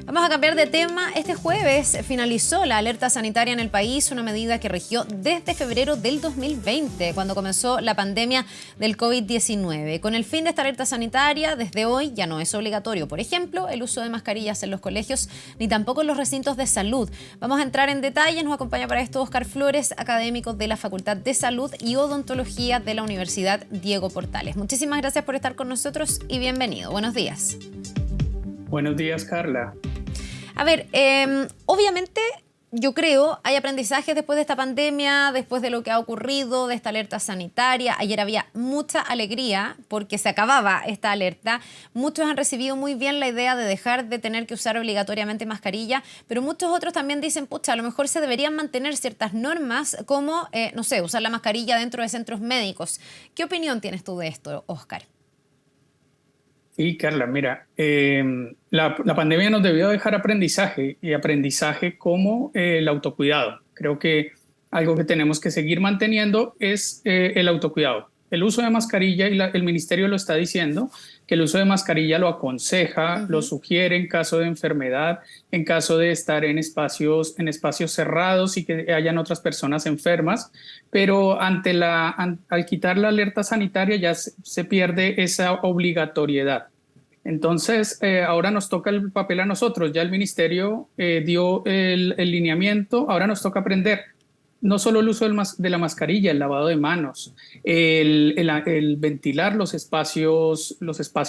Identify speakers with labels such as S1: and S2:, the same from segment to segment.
S1: Vamos a cambiar de tema. Este jueves finalizó la alerta sanitaria en el país, una medida que rigió desde febrero del 2020, cuando comenzó la pandemia del COVID-19. Con el fin de esta alerta sanitaria, desde hoy ya no es obligatorio, por ejemplo, el uso de mascarillas en los colegios, ni tampoco en los recintos de salud. Vamos a entrar en detalle. Nos acompaña para esto Óscar Flores, académico de la Facultad de Salud y Odontología de la Universidad Diego Portales. Muchísimas gracias por estar con nosotros y bienvenido. Buenos días.
S2: Buenos días, Carla.
S1: A ver, obviamente yo creo hay aprendizajes después de esta pandemia, después de lo que ha ocurrido, de esta alerta sanitaria. Ayer había mucha alegría porque se acababa esta alerta. Muchos han recibido muy bien la idea de dejar de tener que usar obligatoriamente mascarilla, pero muchos otros también dicen, pucha, a lo mejor se deberían mantener ciertas normas como, no sé, usar la mascarilla dentro de centros médicos. ¿Qué opinión tienes tú de esto, Óscar?
S2: Sí, Carla, mira, la pandemia nos debió dejar aprendizaje y aprendizaje como el autocuidado. Creo que algo que tenemos que seguir manteniendo es el autocuidado. El uso de mascarilla, y el ministerio lo está diciendo, que el uso de mascarilla lo aconseja, lo sugiere en caso de enfermedad, en caso de estar en espacios cerrados y que hayan otras personas enfermas, pero al quitar la alerta sanitaria ya se pierde esa obligatoriedad. Entonces, ahora nos toca el papel a nosotros. Ya el ministerio dio el lineamiento, ahora nos toca aprender. No solo el uso de la mascarilla, el lavado de manos, el ventilar los espacios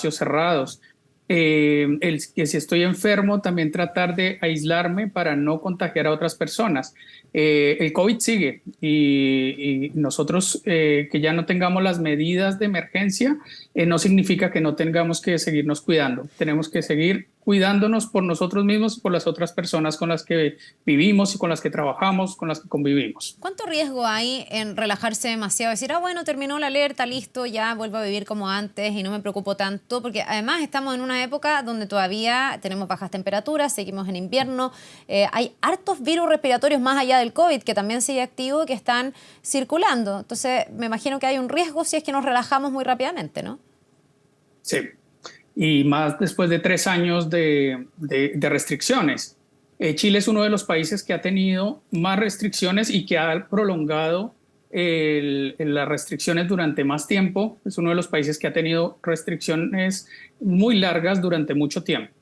S2: cerrados, que si estoy enfermo también tratar de aislarme para no contagiar a otras personas. El COVID sigue y nosotros que ya no tengamos las medidas de emergencia no significa que no tengamos que seguirnos cuidando. Tenemos que seguir cuidándonos por nosotros mismos y por las otras personas con las que vivimos y con las que trabajamos, con las que convivimos.
S1: ¿Cuánto riesgo hay en relajarse demasiado? Decir, bueno, terminó la alerta, listo, ya vuelvo a vivir como antes y no me preocupo tanto, porque además estamos en una época donde todavía tenemos bajas temperaturas, seguimos en invierno, hay hartos virus respiratorios más allá del COVID que también sigue activo, que están circulando. Entonces, me imagino que hay un riesgo si es que nos relajamos muy rápidamente, ¿no?
S2: Sí. Y más después de 3 años de restricciones. Chile es uno de los países que ha tenido más restricciones y que ha prolongado las restricciones durante más tiempo. Es uno de los países que ha tenido restricciones muy largas durante mucho tiempo.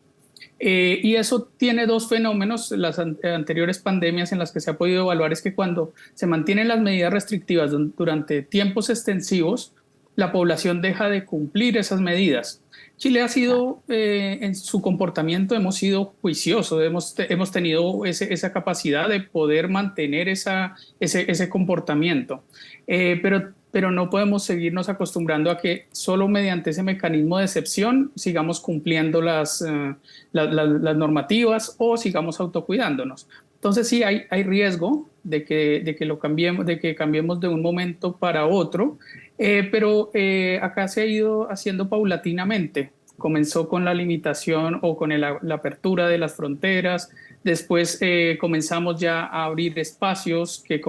S2: Y eso tiene dos fenómenos. Las anteriores pandemias en las que se ha podido evaluar es que cuando se mantienen las medidas restrictivas durante tiempos extensivos, la población deja de cumplir esas medidas. Chile ha sido, en su comportamiento hemos sido juiciosos, hemos tenido esa capacidad de poder mantener ese comportamiento, pero no podemos seguirnos acostumbrando a que solo mediante ese mecanismo de excepción sigamos cumpliendo las normativas o sigamos autocuidándonos. Entonces sí hay riesgo de que lo cambiemos, de que cambiemos de un momento para otro, pero acá se ha ido haciendo paulatinamente. Comenzó con la limitación o con la apertura de las fronteras. Después comenzamos ya a abrir espacios que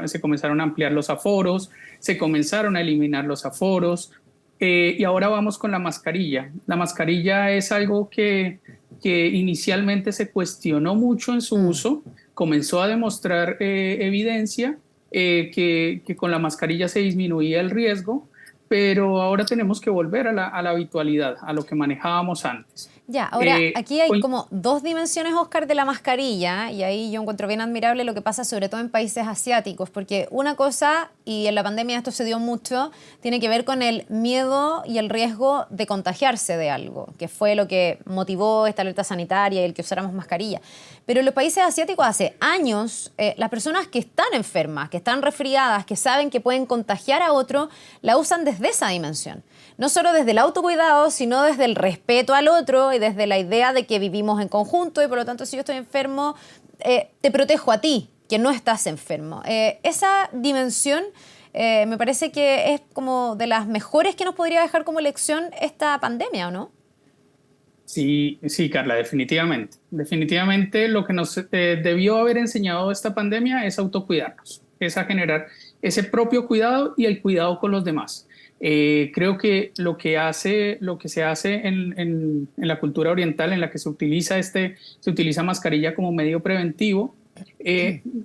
S2: se comenzaron a ampliar los aforos, se comenzaron a eliminar los aforos, y ahora vamos con la mascarilla. La mascarilla es algo que inicialmente se cuestionó mucho en su uso, comenzó a demostrar evidencia que con la mascarilla se disminuía el riesgo, pero ahora tenemos que volver a la habitualidad, a lo que manejábamos antes.
S1: Ya, ahora aquí hay como dos dimensiones, Óscar, de la mascarilla, y ahí yo encuentro bien admirable lo que pasa sobre todo en países asiáticos, porque una cosa, y en la pandemia esto se dio mucho, tiene que ver con el miedo y el riesgo de contagiarse de algo, que fue lo que motivó esta alerta sanitaria y el que usáramos mascarilla. Pero en los países asiáticos hace años, las personas que están enfermas, que están resfriadas, que saben que pueden contagiar a otro, la usan desde esa dimensión. No solo desde el autocuidado, sino desde el respeto al otro y desde la idea de que vivimos en conjunto y por lo tanto si yo estoy enfermo, te protejo a ti, que no estás enfermo. Esa dimensión me parece que es como de las mejores que nos podría dejar como lección esta pandemia, ¿o no?
S2: Sí, sí, Carla, definitivamente. Definitivamente lo que nos debió haber enseñado esta pandemia es autocuidarnos, es a generar ese propio cuidado y el cuidado con los demás. Creo que lo que se hace en la cultura oriental, en la que se utiliza mascarilla como medio preventivo,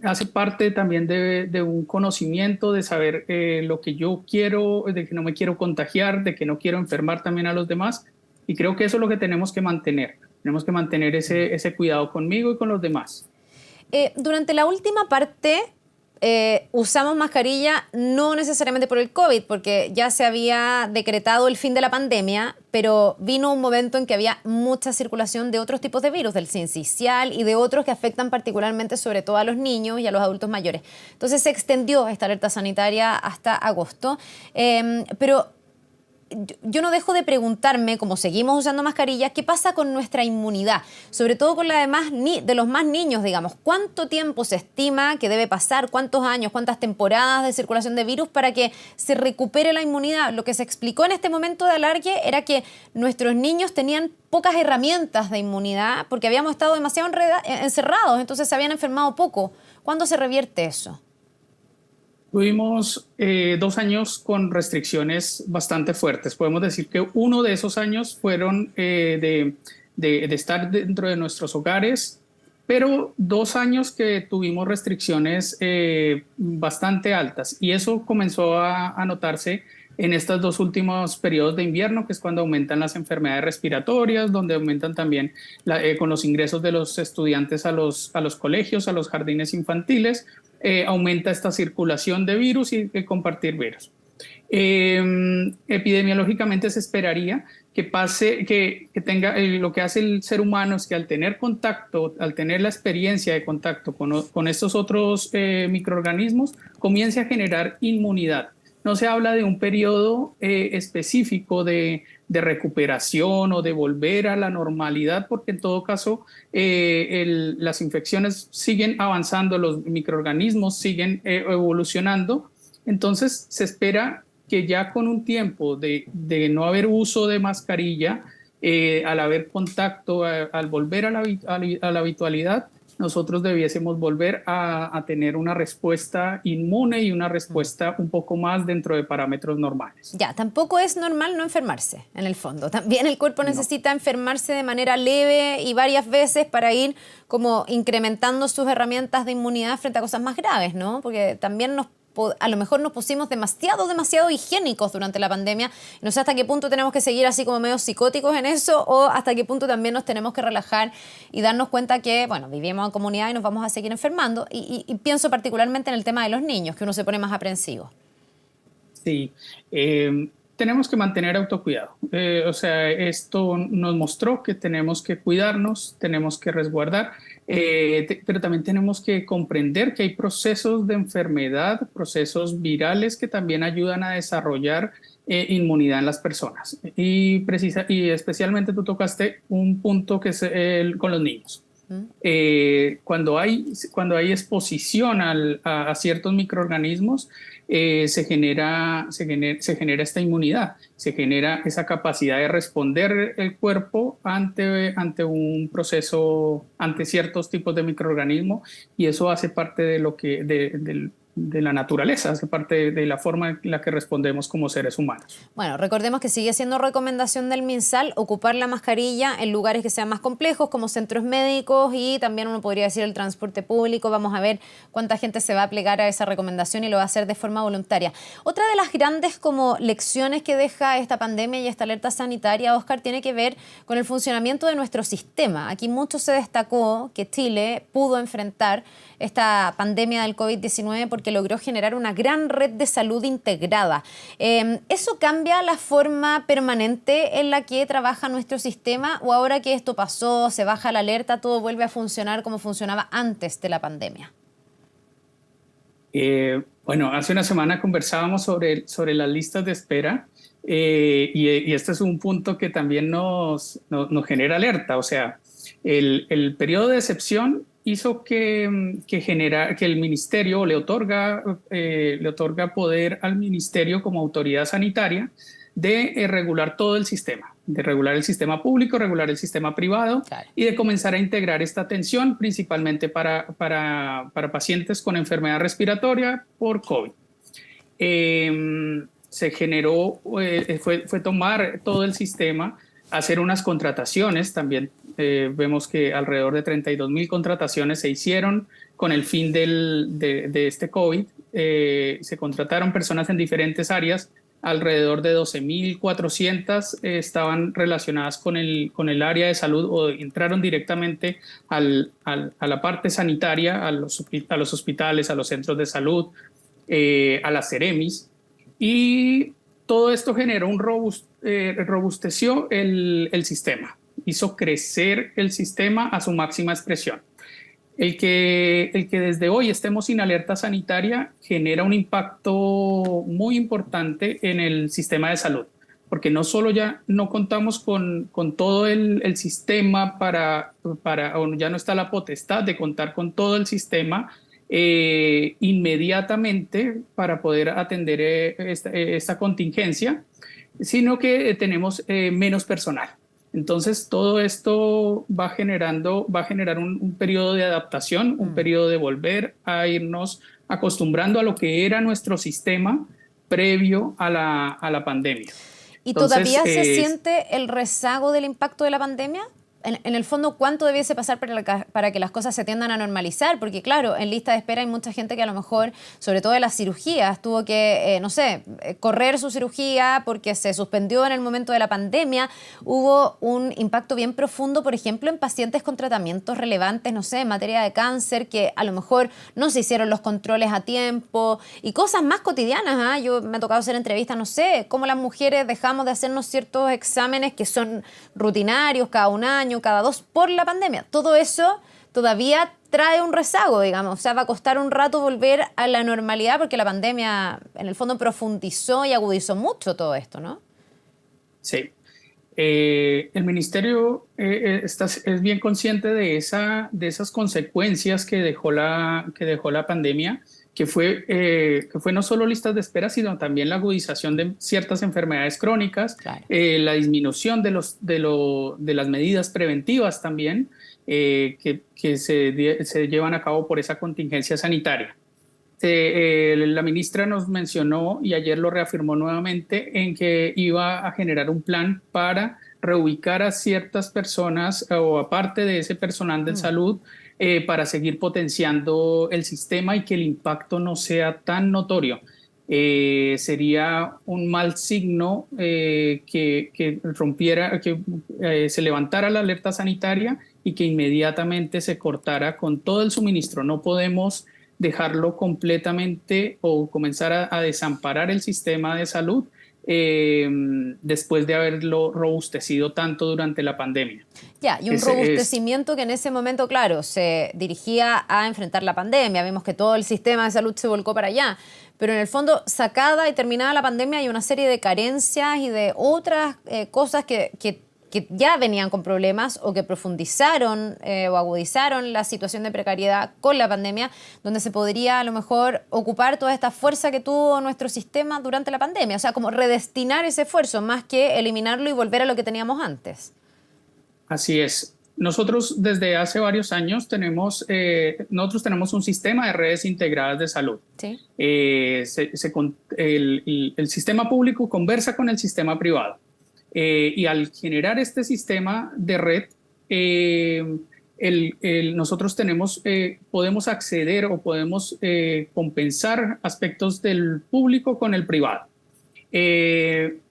S2: hace parte también de un conocimiento, de saber lo que yo quiero, de que no me quiero contagiar, de que no quiero enfermar también a los demás. Y creo que eso es lo que tenemos que mantener. Tenemos que mantener ese cuidado conmigo y con los demás.
S1: Durante la última parte usamos mascarilla no necesariamente por el COVID, porque ya se había decretado el fin de la pandemia, pero vino un momento en que había mucha circulación de otros tipos de virus, del sincicial y de otros que afectan particularmente sobre todo a los niños y a los adultos mayores. Entonces se extendió esta alerta sanitaria hasta agosto, pero yo no dejo de preguntarme, como seguimos usando mascarillas, ¿qué pasa con nuestra inmunidad? Sobre todo con la de los más niños, digamos. ¿Cuánto tiempo se estima que debe pasar? ¿Cuántos años? ¿Cuántas temporadas de circulación de virus para que se recupere la inmunidad? Lo que se explicó en este momento de alargue era que nuestros niños tenían pocas herramientas de inmunidad porque habíamos estado demasiado encerrados, entonces se habían enfermado poco. ¿Cuándo se revierte eso?
S2: Tuvimos 2 años con restricciones bastante fuertes. Podemos decir que uno de esos años fueron de estar dentro de nuestros hogares, pero 2 años que tuvimos restricciones bastante altas. Y eso comenzó a notarse en estos 2 últimos periodos de invierno, que es cuando aumentan las enfermedades respiratorias, donde aumentan también con los ingresos de los estudiantes a los colegios, a los jardines infantiles. Aumenta esta circulación de virus y compartir virus. Epidemiológicamente se esperaría que pase, que tenga lo que hace el ser humano es que al tener contacto, al tener la experiencia de contacto con estos otros microorganismos, comience a generar inmunidad. No se habla de un periodo específico de recuperación o de volver a la normalidad, porque en todo caso las infecciones siguen avanzando, los microorganismos siguen evolucionando. Entonces se espera que ya con un tiempo de no haber uso de mascarilla, al haber contacto, al volver a la habitualidad, nosotros debiésemos volver a tener una respuesta inmune y una respuesta un poco más dentro de parámetros normales.
S1: Ya, tampoco es normal no enfermarse, en el fondo. También el cuerpo necesita enfermarse de manera leve y varias veces para ir como incrementando sus herramientas de inmunidad frente a cosas más graves, ¿no? Porque también a lo mejor nos pusimos demasiado higiénicos durante la pandemia. No sé hasta qué punto tenemos que seguir así como medio psicóticos en eso o hasta qué punto también nos tenemos que relajar y darnos cuenta que, bueno, vivimos en comunidad y nos vamos a seguir enfermando. Y pienso particularmente en el tema de los niños, que uno se pone más aprensivo.
S2: Sí, tenemos que mantener autocuidado. O sea, esto nos mostró que tenemos que cuidarnos, tenemos que resguardar, pero también tenemos que comprender que hay procesos de enfermedad, procesos virales que también ayudan a desarrollar inmunidad en las personas. Y especialmente tú tocaste un punto que es con los niños. Cuando hay exposición a ciertos microorganismos, se genera esta inmunidad, se genera esa capacidad de responder el cuerpo ante un proceso, ante ciertos tipos de microorganismos, y eso hace parte de la naturaleza, hace parte de la forma en la que respondemos como seres humanos.
S1: Bueno, recordemos que sigue siendo recomendación del MinSal ocupar la mascarilla en lugares que sean más complejos, como centros médicos y también uno podría decir el transporte público. Vamos a ver cuánta gente se va a plegar a esa recomendación y lo va a hacer de forma voluntaria. Otra de las grandes como lecciones que deja esta pandemia y esta alerta sanitaria, Óscar, tiene que ver con el funcionamiento de nuestro sistema. Aquí mucho se destacó que Chile pudo enfrentar esta pandemia del COVID-19 porque logró generar una gran red de salud integrada. ¿Eso cambia la forma permanente en la que trabaja nuestro sistema o ahora que esto pasó, se baja la alerta, todo vuelve a funcionar como funcionaba antes de la pandemia?
S2: Bueno, hace una semana conversábamos sobre las listas de espera y este es un punto que también nos genera alerta. O sea, el periodo de excepción hizo que el ministerio le otorga poder al ministerio como autoridad sanitaria de regular todo el sistema, de regular el sistema público, regular el sistema privado, claro, y de comenzar a integrar esta atención principalmente para pacientes con enfermedad respiratoria por COVID. se generó, fue tomar todo el sistema, hacer unas contrataciones. También vemos que alrededor de 32.000 contrataciones se hicieron con el fin de este COVID. Se contrataron personas en diferentes áreas. Alrededor de 12.400 estaban relacionadas con el área de salud o entraron directamente a la parte sanitaria, a los hospitales, a los centros de salud, a las Ceremis. Y todo esto generó robusteció el sistema, hizo crecer el sistema a su máxima expresión. El que desde hoy estemos sin alerta sanitaria genera un impacto muy importante en el sistema de salud, porque no solo ya no contamos con todo el sistema o ya no está la potestad de contar con todo el sistema inmediatamente para poder atender esta contingencia, sino que tenemos menos personal. Entonces, todo esto va a generar un periodo de adaptación, un periodo de volver a irnos acostumbrando a lo que era nuestro sistema previo a la pandemia.
S1: ¿Y todavía se siente el rezago del impacto de la pandemia? En el fondo, ¿cuánto debiese pasar para que las cosas se tiendan a normalizar? Porque claro, en lista de espera hay mucha gente que a lo mejor, sobre todo de las cirugías, tuvo que, no sé, correr su cirugía porque se suspendió en el momento de la pandemia. Hubo un impacto bien profundo, por ejemplo, en pacientes con tratamientos relevantes, no sé, en materia de cáncer, que a lo mejor no se hicieron los controles a tiempo y cosas más cotidianas. ¿Eh? Yo me ha tocado hacer entrevistas, no sé, cómo las mujeres dejamos de hacernos ciertos exámenes que son rutinarios cada un año, cada dos, por la pandemia. Todo eso todavía trae un rezago, digamos. O sea, va a costar un rato volver a la normalidad porque la pandemia, en el fondo, profundizó y agudizó mucho todo esto, ¿no?
S2: Sí. El ministerio es bien consciente de esas consecuencias que dejó la pandemia, que fue no solo listas de espera, sino también la agudización de ciertas enfermedades crónicas,
S1: claro.
S2: La disminución de las medidas preventivas también que se llevan a cabo por esa contingencia sanitaria. La ministra nos mencionó y ayer lo reafirmó nuevamente en que iba a generar un plan para reubicar a ciertas personas o aparte de ese personal de salud para seguir potenciando el sistema y que el impacto no sea tan notorio. Sería un mal signo que rompiera, que se levantara la alerta sanitaria y que inmediatamente se cortara con todo el suministro. No podemos dejarlo completamente o comenzar a desamparar el sistema de salud después de haberlo robustecido tanto durante la pandemia.
S1: Ya, y un robustecimiento que en ese momento, claro, se dirigía a enfrentar la pandemia. Vimos que todo el sistema de salud se volcó para allá. Pero en el fondo, sacada y terminada la pandemia, hay una serie de carencias y de otras cosas que ya venían con problemas o que profundizaron o agudizaron la situación de precariedad con la pandemia, donde se podría a lo mejor ocupar toda esta fuerza que tuvo nuestro sistema durante la pandemia. O sea, como redestinar ese esfuerzo más que eliminarlo y volver a lo que teníamos antes.
S2: Así es. Nosotros desde hace varios años tenemos un sistema de redes integradas de salud.
S1: ¿Sí?
S2: El sistema público conversa con el sistema privado. Y al generar este sistema de red, nosotros podemos acceder o podemos compensar aspectos del público con el privado.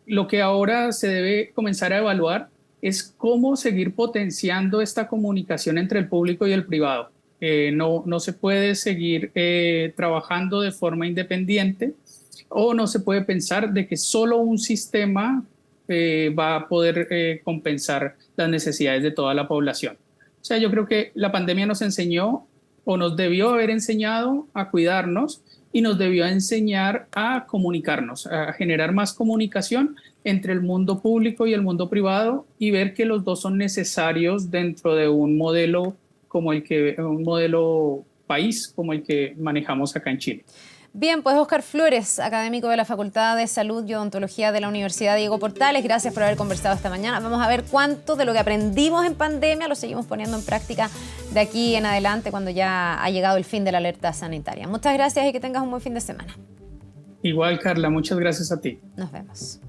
S2: Lo que ahora se debe comenzar a evaluar es cómo seguir potenciando esta comunicación entre el público y el privado. No se puede seguir trabajando de forma independiente o no se puede pensar de que solo un sistema va a poder compensar las necesidades de toda la población. O sea, yo creo que la pandemia nos enseñó o nos debió haber enseñado a cuidarnos y nos debió enseñar a comunicarnos, a generar más comunicación entre el mundo público y el mundo privado y ver que los dos son necesarios dentro de un modelo un modelo país como el que manejamos acá en Chile.
S1: Bien, pues Óscar Flores, académico de la Facultad de Salud y Odontología de la Universidad Diego Portales, gracias por haber conversado esta mañana. Vamos a ver cuánto de lo que aprendimos en pandemia lo seguimos poniendo en práctica de aquí en adelante cuando ya ha llegado el fin de la alerta sanitaria. Muchas gracias y que tengas un buen fin de semana.
S2: Igual, Carla, muchas gracias a ti.
S1: Nos vemos.